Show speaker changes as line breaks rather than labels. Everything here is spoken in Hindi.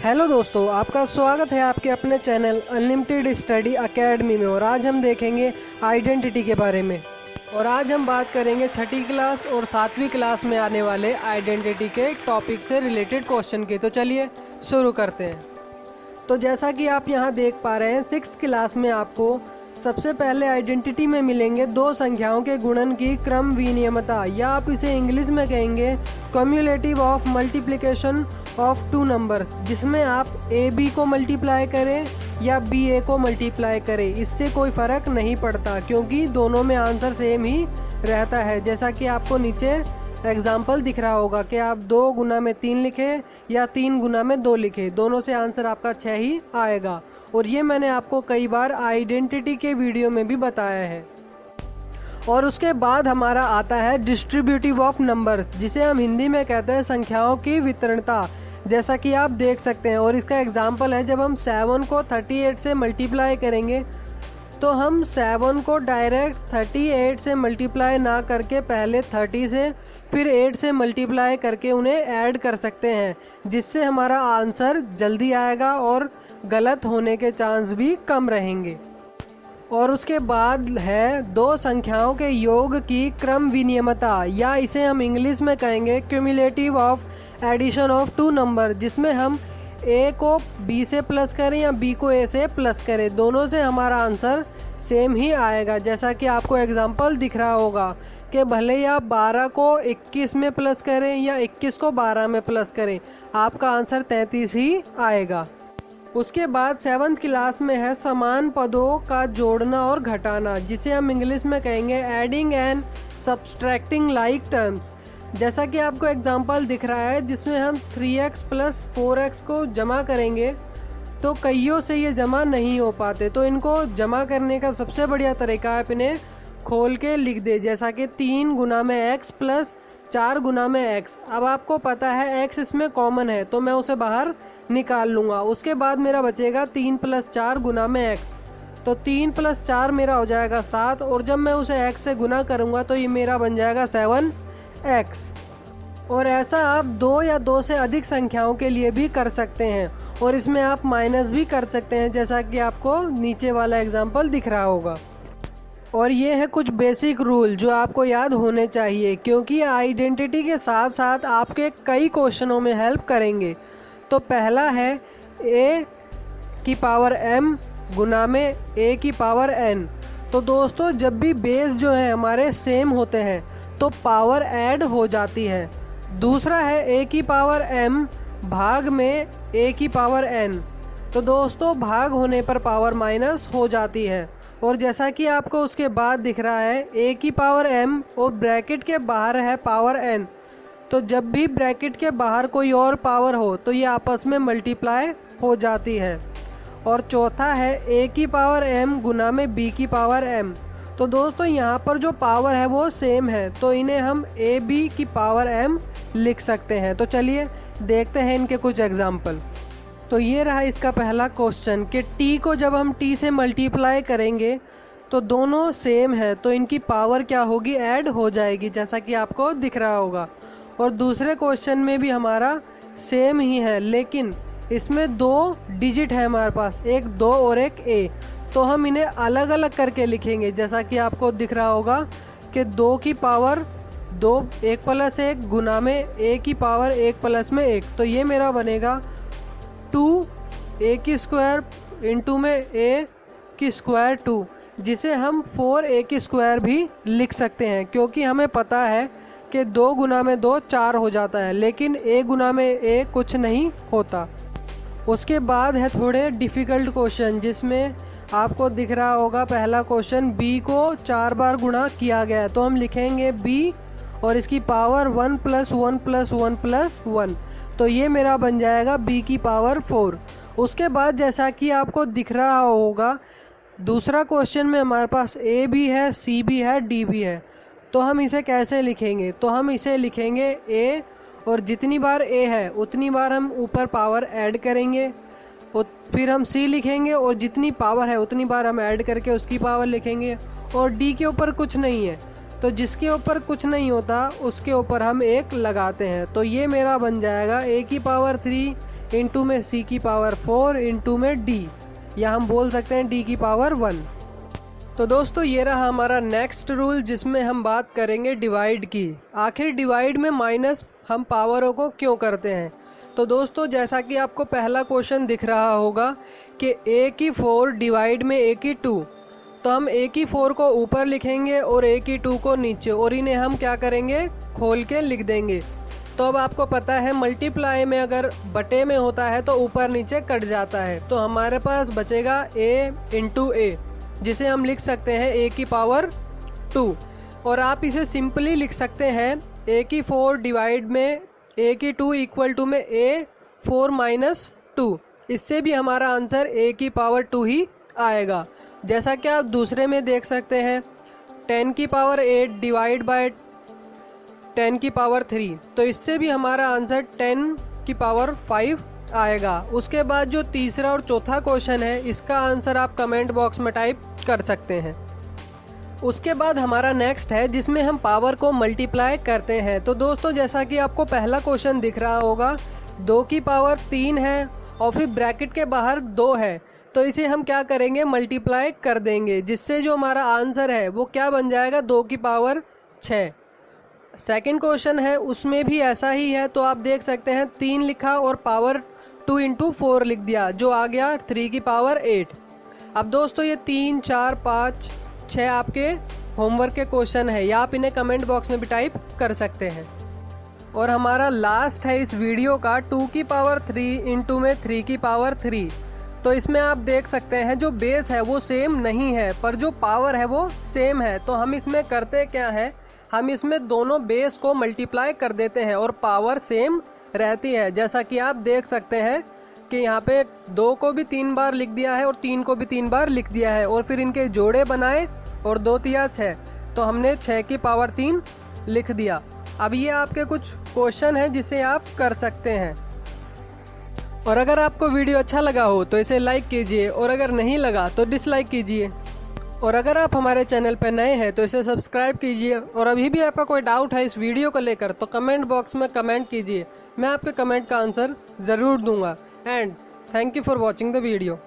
हेलो दोस्तों, आपका स्वागत है आपके अपने चैनल अनलिमिटेड स्टडी एकेडमी में। और आज हम देखेंगे आइडेंटिटी के बारे में। और आज हम बात करेंगे छठी क्लास और 7वीं क्लास में आने वाले आइडेंटिटी के टॉपिक से रिलेटेड क्वेश्चन की। तो चलिए शुरू करते हैं। तो जैसा कि आप यहाँ देख पा रहे हैं, 6th क्लास में आपको सबसे पहले आइडेंटिटी में मिलेंगे दो संख्याओं के गुणन की क्रम विनियमता, या आप इसे इंग्लिश में कहेंगे cumulative of multiplication of two numbers, जिसमें आप ए बी को मल्टीप्लाई करें या बी ए को मल्टीप्लाई करें, इससे कोई फ़र्क नहीं पड़ता क्योंकि दोनों में आंसर सेम ही रहता है। जैसा कि आपको नीचे एग्जाम्पल दिख रहा होगा कि आप 2 गुना में 3 लिखें या 3 गुना में 2 लिखें, दोनों से आंसर आपका 6 ही आएगा। और ये मैंने आपको कई बार आइडेंटिटी के वीडियो में भी बताया है। और उसके बाद हमारा आता है डिस्ट्रीब्यूटिव ऑफ नंबर्स, जिसे हम हिंदी में कहते हैं संख्याओं की वितरणता, जैसा कि आप देख सकते हैं। और इसका एग्जाम्पल है, जब हम 7 को 38 से मल्टीप्लाई करेंगे तो हम 7 को डायरेक्ट 38 से मल्टीप्लाई ना करके पहले 30 से फिर 8 से मल्टीप्लाई करके उन्हें ऐड कर सकते हैं, जिससे हमारा आंसर जल्दी आएगा और गलत होने के चांस भी कम रहेंगे। और उसके बाद है दो संख्याओं के योग की क्रम विनियमता, या इसे हम इंग्लिश में कहेंगे cumulative of addition of two number, जिसमें हम ए को बी से प्लस करें या बी को ए से प्लस करें, दोनों से हमारा आंसर सेम ही आएगा। जैसा कि आपको एग्जांपल दिख रहा होगा कि भले ही आप 12 को 21 में प्लस करें या 21 को 12 में प्लस करें, आपका आंसर 33 ही आएगा। उसके बाद 7th क्लास में है समान पदों का जोड़ना और घटाना, जिसे हम इंग्लिश में कहेंगे adding and subtracting like terms. जैसा कि आपको एग्जांपल दिख रहा है, जिसमें हम 3x + 4x को जमा करेंगे तो कईयों से ये जमा नहीं हो पाते, तो इनको जमा करने का सबसे बढ़िया तरीका है, आप इन्हें खोल के लिख दे, जैसा कि 3 गुना में x + 4 गुना में x। अब आपको पता है x इसमें कॉमन है तो मैं उसे बाहर निकाल लूँगा। उसके बाद मेरा बचेगा 3 + 4 गुना में x, तो 3 + 4 मेरा हो जाएगा 7, और जब मैं उसे x से गुना करूँगा तो ये मेरा बन जाएगा 7x। और ऐसा आप 2 या 2 से अधिक संख्याओं के लिए भी कर सकते हैं, और इसमें आप माइनस भी कर सकते हैं, जैसा कि आपको नीचे वाला एग्जाम्पल दिख रहा होगा। और ये है कुछ बेसिक रूल जो आपको याद होने चाहिए, क्योंकि आइडेंटिटी के साथ साथ आपके कई क्वेश्चनों में हेल्प करेंगे। तो पहला है a की पावर m गुना में a की पावर n। तो दोस्तों, जब भी बेस जो है हमारे सेम होते हैं तो पावर ऐड हो जाती है। दूसरा है a की पावर m भाग में a की पावर n। तो दोस्तों, भाग होने पर पावर माइनस हो जाती है। और जैसा कि आपको उसके बाद दिख रहा है, a की पावर m और ब्रैकेट के बाहर है पावर n, तो जब भी ब्रैकेट के बाहर कोई और पावर हो तो ये आपस में मल्टीप्लाई हो जाती है। और चौथा है a की पावर m गुना में b की पावर m। तो दोस्तों, यहाँ पर जो पावर है वो सेम है, तो इन्हें हम a b की पावर m लिख सकते हैं। तो चलिए देखते हैं इनके कुछ एग्जाम्पल। तो ये रहा इसका पहला क्वेश्चन कि t को जब हम t से मल्टीप्लाई करेंगे तो दोनों सेम है, तो इनकी पावर क्या होगी, ऐड हो जाएगी, जैसा कि आपको दिख रहा होगा। और दूसरे क्वेश्चन में भी हमारा सेम ही है, लेकिन इसमें 2 डिजिट है हमारे पास, एक 2 और एक a, तो हम इन्हें अलग अलग करके लिखेंगे। जैसा कि आपको दिख रहा होगा कि 2 की पावर 2 1 + 1 गुना में a की पावर 1 + में 1, तो ये मेरा बनेगा 2a² इंटू में a² 2, जिसे हम 4a² भी लिख सकते हैं, क्योंकि हमें पता है कि 2 गुना में 2 4 हो जाता है, लेकिन a गुना में a कुछ नहीं होता। उसके बाद है थोड़े डिफ़िकल्ट क्वेश्चन, जिसमें आपको दिख रहा होगा पहला क्वेश्चन, b को 4 बार गुणा किया गया है, तो हम लिखेंगे b और इसकी पावर 1 + 1 + 1 + 1, तो ये मेरा बन जाएगा b की पावर 4। उसके बाद जैसा कि आपको दिख रहा होगा, दूसरा क्वेश्चन में हमारे पास a भी है, c भी है, d भी है, तो हम इसे कैसे लिखेंगे, तो हम इसे लिखेंगे a, और जितनी बार a है उतनी बार हम ऊपर पावर ऐड करेंगे, और फिर हम c लिखेंगे और जितनी पावर है उतनी बार हम ऐड करके उसकी पावर लिखेंगे। और d के ऊपर कुछ नहीं है, तो जिसके ऊपर कुछ नहीं होता उसके ऊपर हम 1 लगाते हैं, तो ये मेरा बन जाएगा a की पावर 3 इंटू में c की पावर 4 इंटू में d, या हम बोल सकते हैं d की पावर 1। तो दोस्तों ये रहा हमारा नेक्स्ट रूल, जिसमें हम बात करेंगे डिवाइड की। आखिर डिवाइड में माइनस हम पावरों को क्यों करते हैं। तो दोस्तों जैसा कि आपको पहला क्वेश्चन दिख रहा होगा कि a की 4 डिवाइड में a की 2, तो हम a की 4 को ऊपर लिखेंगे और a की 2 को नीचे, और इन्हें हम क्या करेंगे, खोल के लिख देंगे। तो अब आपको पता है मल्टीप्लाई में अगर बटे में होता है तो ऊपर नीचे कट जाता है, तो हमारे पास बचेगा a इंटू a, जिसे हम लिख सकते हैं a की पावर 2। और आप इसे सिंपली लिख सकते हैं a की 4 डिवाइड में a की 2 इक्वल टू में a 4 माइनस 2। इससे भी हमारा आंसर a की पावर 2 ही आएगा। जैसा कि आप दूसरे में देख सकते हैं 10 की पावर 8 डिवाइड बाय 10 की पावर 3, तो इससे भी हमारा आंसर 10 की पावर 5 आएगा। उसके बाद जो तीसरा और चौथा क्वेश्चन है, इसका आंसर आप कमेंट बॉक्स में टाइप कर सकते हैं। उसके बाद हमारा नेक्स्ट है जिसमें हम पावर को मल्टीप्लाई करते हैं। तो दोस्तों जैसा कि आपको पहला क्वेश्चन दिख रहा होगा 2 की पावर 3 है और फिर ब्रैकेट के बाहर 2 है, तो इसे हम क्या करेंगे, मल्टीप्लाई कर देंगे, जिससे जो हमारा आंसर है वो क्या बन जाएगा, 2 की पावर 6। सेकेंड क्वेश्चन है उसमें भी ऐसा ही है, तो आप देख सकते हैं 3 लिखा और पावर 2 इंटू 4 लिख दिया, जो आ गया 3 की पावर 8। अब दोस्तों ये 3, 4, 5, 6 आपके होमवर्क के क्वेश्चन है, या आप इन्हें कमेंट बॉक्स में भी टाइप कर सकते हैं। और हमारा लास्ट है इस वीडियो का 2 की पावर 3 इंटू में 3 की पावर 3। तो इसमें आप देख सकते हैं जो बेस है वो सेम नहीं है, पर जो पावर है वो सेम है। तो हम इसमें करते क्या है, हम इसमें दोनों बेस को मल्टीप्लाई कर देते हैं और पावर सेम रहती है। जैसा कि आप देख सकते हैं कि यहाँ पे 2 को भी 3 बार लिख दिया है और 3 को भी 3 बार लिख दिया है, और फिर इनके जोड़े बनाए और 2 तिया 6, तो हमने 6 की पावर 3 लिख दिया। अब ये आपके कुछ क्वेश्चन हैं जिसे आप कर सकते हैं। और अगर आपको वीडियो अच्छा लगा हो तो इसे लाइक कीजिए, और अगर नहीं लगा तो डिसलाइक कीजिए। और अगर आप हमारे चैनल पर नए हैं तो इसे सब्सक्राइब कीजिए। और अभी भी आपका कोई डाउट है इस वीडियो को लेकर तो कमेंट बॉक्स में कमेंट कीजिए, मैं आपके कमेंट का आंसर ज़रूर दूंगा। And thank you for watching the video.